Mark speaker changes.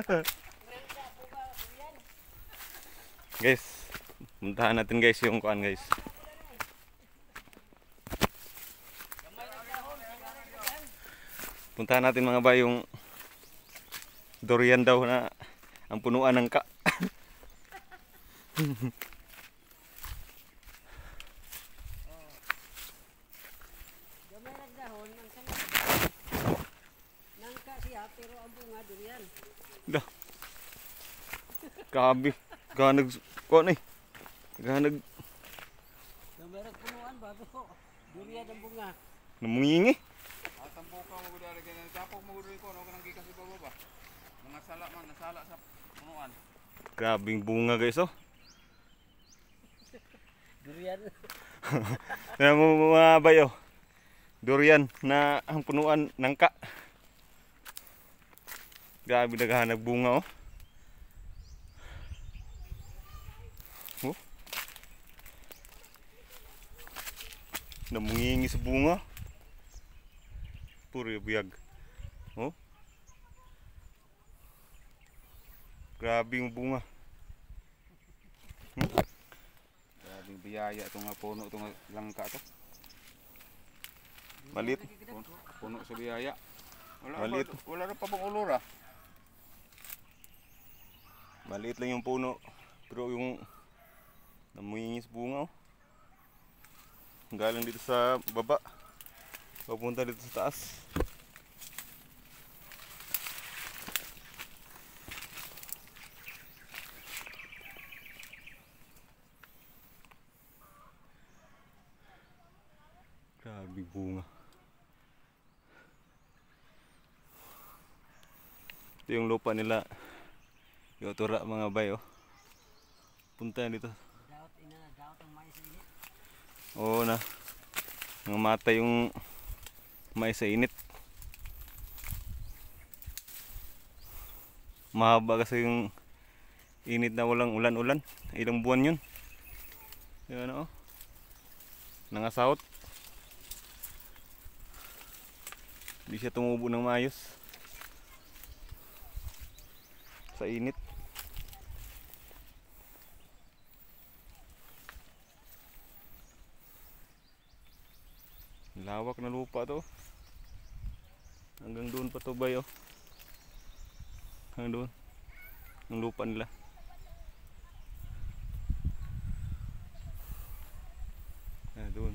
Speaker 1: Guys, puntahan natin guys yung kuan guys. Puntahan natin mga bay yung durian daw na ang punuan ng ka.
Speaker 2: Gamay nagdahon ng nangka siya pero ang bunga durian.
Speaker 1: Dah. Kabi, ganag kuan eh. Ganag
Speaker 2: Gamay nagpunuan bago durian ang bunga.
Speaker 1: namungingi.
Speaker 3: Tampukaw mo gudari ganyan. Tapok mo gudari ko, ano ka nang gikas sa baba ba? Mga sala man, nasala sa punuan.
Speaker 1: Grabing bunga guys oh.
Speaker 2: Durian.
Speaker 1: Yan mo mga bay oh. Durian na ang punuan ng ka. Grabe naghahanap bunga oh. Oh. Namungingi sa bunga. Puro biyag. Oh. Grabe yung bunga.
Speaker 3: Grabing biyaya itong puno, itong langka to.
Speaker 1: Malit.
Speaker 3: Puno sa biyaya.
Speaker 1: Malit.
Speaker 3: Wala rin pa bang ulura.
Speaker 1: Maliit lang yung puno. Pero yung namungingi sa bunga oh. Galing dito sa baba. Papunta dito sa taas. Grabe bunga. Ito yung lupa nila. Yung tura mga bay oh. Punta dito.
Speaker 2: Daot ang mais ini.
Speaker 1: Oo na. Nangamatay yung mais sa init. Mahaba kasi yung init na walang ulan-ulan. Ilang buwan yun. Yan oh. Nangasahot. Hindi siya tumubo ng maayos. Sa init. Lawak na lupa to. Hanggang doon pa to bay oh. Hanggang doon. Ang lupa nila. Doon.